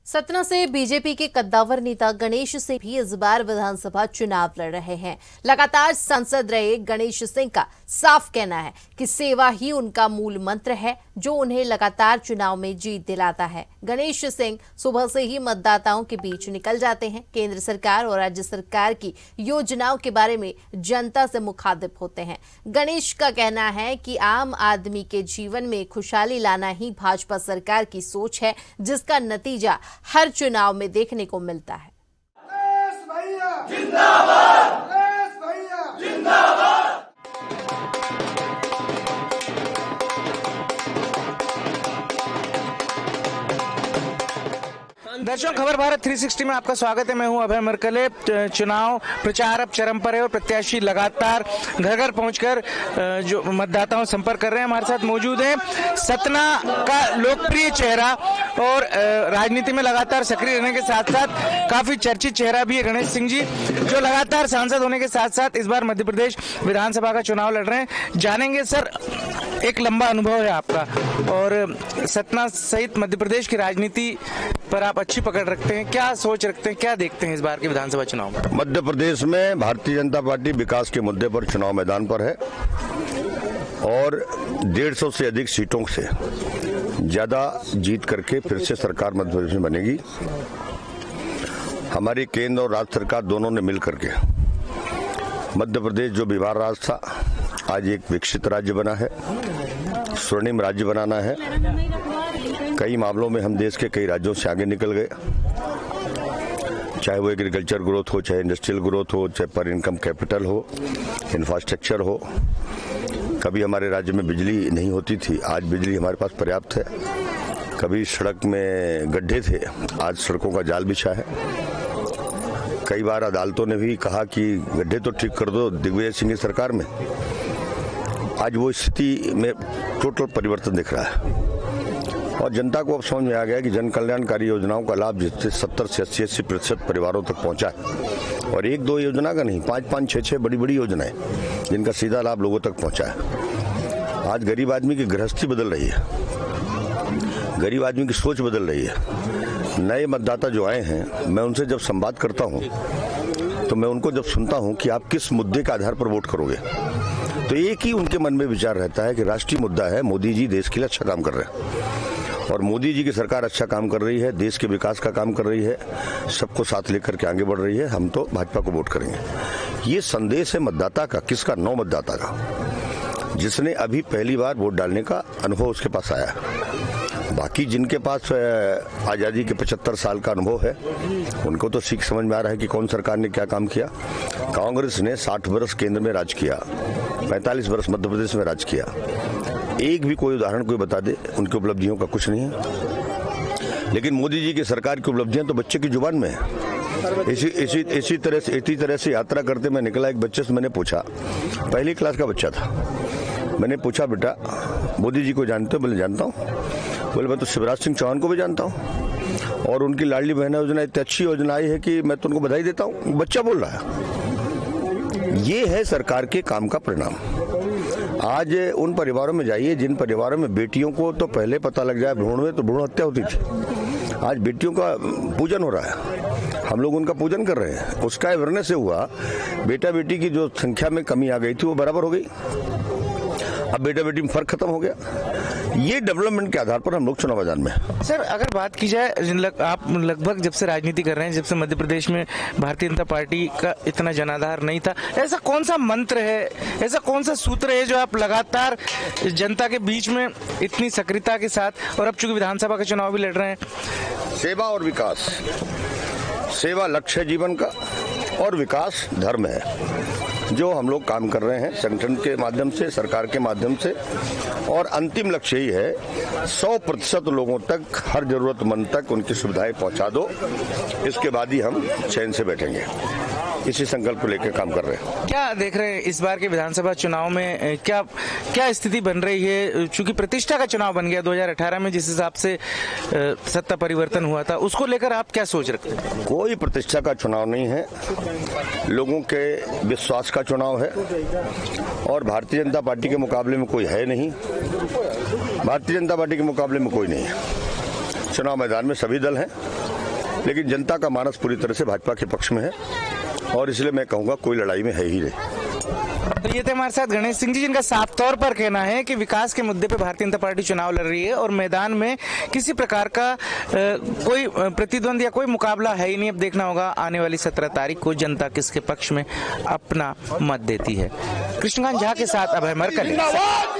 सतना से बीजेपी के कद्दावर नेता गणेश सिंह भी इस बार विधानसभा चुनाव लड़ रहे हैं। लगातार सांसद रहे गणेश सिंह का साफ कहना है कि सेवा ही उनका मूल मंत्र है, जो उन्हें लगातार चुनाव में जीत दिलाता है। गणेश सिंह सुबह से ही मतदाताओं के बीच निकल जाते हैं। केंद्र सरकार और राज्य सरकार की योजनाओं के बारे में जनता से मुखातिब होते हैं। गणेश का कहना है कि आम आदमी के जीवन में खुशहाली लाना ही भाजपा सरकार की सोच है, जिसका नतीजा हर चुनाव में देखने को मिलता है। जिंदाबाद, जिंदाबाद। दर्शकों, खबर भारत 360 में आपका स्वागत है। मैं हूं अभय मरकले। चुनाव प्रचार अब चरम पर है और प्रत्याशी लगातार घर घर पहुंचकर जो मतदाताओं से संपर्क कर रहे हैं। हमारे साथ मौजूद हैं सतना का लोकप्रिय चेहरा और राजनीति में लगातार सक्रिय रहने के साथ साथ काफी चर्चित चेहरा भी है गणेश सिंह जी, जो लगातार सांसद होने के साथ साथ इस बार मध्य प्रदेश विधानसभा का चुनाव लड़ रहे हैं। जानेंगे सर, एक लंबा अनुभव है आपका और सतना सहित मध्य प्रदेश की राजनीति पर आप अच्छी पकड़ रखते हैं। क्या सोच रखते हैं, क्या देखते हैं इस बार के विधानसभा चुनाव में? मध्य प्रदेश में भारतीय जनता पार्टी विकास के मुद्दे पर चुनाव मैदान पर है और 150 से अधिक सीटों से ज्यादा जीत करके फिर से सरकार मध्य प्रदेश में बनेगी। हमारी केंद्र और राज्य सरकार दोनों ने मिल करके मध्य प्रदेश जो बीमार राज्य था, आज एक विकसित राज्य बना है, स्वर्णिम राज्य बनाना है। कई मामलों में हम देश के कई राज्यों से आगे निकल गए, चाहे वो एग्रीकल्चर ग्रोथ हो, चाहे इंडस्ट्रियल ग्रोथ हो, चाहे पर इनकम कैपिटल हो, इंफ्रास्ट्रक्चर हो। कभी हमारे राज्य में बिजली नहीं होती थी, आज बिजली हमारे पास पर्याप्त है। कभी सड़क में गड्ढे थे, आज सड़कों का जाल बिछा है। कई बार अदालतों ने भी कहा कि गड्ढे तो ठीक कर दो दिग्विजय सिंह की सरकार में। आज वो स्थिति में टोटल परिवर्तन दिख रहा है और जनता को अब समझ में आ गया कि जन कल्याणकारी योजनाओं का लाभ जिससे 70 से 80% परिवारों तक पहुंचा है और एक दो योजना का नहीं, 5-5, 6-6 बड़ी योजनाएं जिनका सीधा लाभ लोगों तक पहुंचा है। आज गरीब आदमी की गृहस्थी बदल रही है, गरीब आदमी की सोच बदल रही है। नए मतदाता जो आए हैं, मैं उनसे जब संवाद करता हूं तो मैं उनको जब सुनता हूं कि आप किस मुद्दे के आधार पर वोट करोगे, तो एक ही उनके मन में विचार रहता है कि राष्ट्रीय मुद्दा है, मोदी जी देश के लिए अच्छा काम कर रहे हैं और मोदी जी की सरकार अच्छा काम कर रही है, देश के विकास का काम कर रही है, सबको साथ लेकर के आगे बढ़ रही है, हम तो भाजपा को वोट करेंगे। ये संदेश है मतदाता का, किसका? नौ मतदाता का, जिसने अभी पहली बार वोट डालने का अनुभव उसके पास आया है। बाकी जिनके पास आज़ादी के 75 साल का अनुभव है, उनको तो सीख समझ में आ रहा है कि कौन सरकार ने क्या काम किया। कांग्रेस ने 60 वर्ष केंद्र में राज किया, 45 वर्ष मध्य प्रदेश में राज किया। एक भी कोई उदाहरण कोई बता दे उनकी उपलब्धियों का? कुछ नहीं है। लेकिन मोदी जी की सरकार की उपलब्धियां तो बच्चे की जुबान में है। इसी तरह से यात्रा करते मैं निकला, एक बच्चे से मैंने पूछा, पहली क्लास का बच्चा था, मैंने पूछा, बेटा मोदी जी को जानते हो? बोले जानता हूँ। बोले मैं तो शिवराज सिंह चौहान को भी जानता हूँ और उनकी लाडली बहना योजना इतनी अच्छी योजना आई है कि मैं तो उनको बधाई देता हूँ। बच्चा बोल रहा है। ये है सरकार के काम का परिणाम। आज उन परिवारों में जाइए जिन परिवारों में बेटियों को तो पहले पता लग जाए भ्रूण में तो भ्रूण हत्या होती थी, आज बेटियों का पूजन हो रहा है, हम लोग उनका पूजन कर रहे हैं। उसका अवेयरनेस से हुआ, बेटा बेटी की जो संख्या में कमी आ गई थी वो बराबर हो गई, अब बेटा बेटी में फर्क खत्म हो गया। ये डेवलपमेंट के आधार पर हम लोग चुनाव मैदान में। सर, अगर बात की जाए, आप लगभग जब से राजनीति कर रहे हैं, जब से मध्य प्रदेश में भारतीय जनता पार्टी का इतना जनाधार नहीं था, ऐसा कौन सा मंत्र है, ऐसा कौन सा सूत्र है जो आप लगातार जनता के बीच में इतनी सक्रियता के साथ, और अब चूंकि विधानसभा का चुनाव भी लड़ रहे हैं? सेवा और विकास। सेवा लक्ष्य है जीवन का और विकास धर्म है। जो हम लोग काम कर रहे हैं संगठन के माध्यम से, सरकार के माध्यम से, और अंतिम लक्ष्य ही है 100% लोगों तक, हर जरूरतमंद तक उनकी सुविधाएं पहुंचा दो। इसके बाद ही हम चैन से बैठेंगे। इसी संकल्प को लेकर काम कर रहे हैं। क्या देख रहे हैं इस बार के विधानसभा चुनाव में, क्या स्थिति बन रही है? चूंकि प्रतिष्ठा का चुनाव बन गया 2018 में, जिस हिसाब से सत्ता परिवर्तन हुआ था, उसको लेकर आप क्या सोच रखते हैं? कोई प्रतिष्ठा का चुनाव नहीं है, लोगों के विश्वास का चुनाव है और भारतीय जनता पार्टी के मुकाबले में कोई है नहीं, भारतीय जनता पार्टी के मुकाबले में कोई नहीं है। चुनाव मैदान में सभी दल हैं, लेकिन जनता का मानस पूरी तरह से भाजपा के पक्ष में है और इसलिए मैं कहूँगा कोई लड़ाई में है ही नहीं। तो ये थे हमारे साथ गणेश सिंह जी, जिनका साफ तौर पर कहना है कि विकास के मुद्दे पे भारतीय जनता पार्टी चुनाव लड़ रही है और मैदान में किसी प्रकार का कोई प्रतिद्वंद या कोई मुकाबला है ही नहीं। अब देखना होगा आने वाली 17 तारीख को जनता किसके पक्ष में अपना मत देती है। कृष्णकांत झा के साथ अभय मरकले।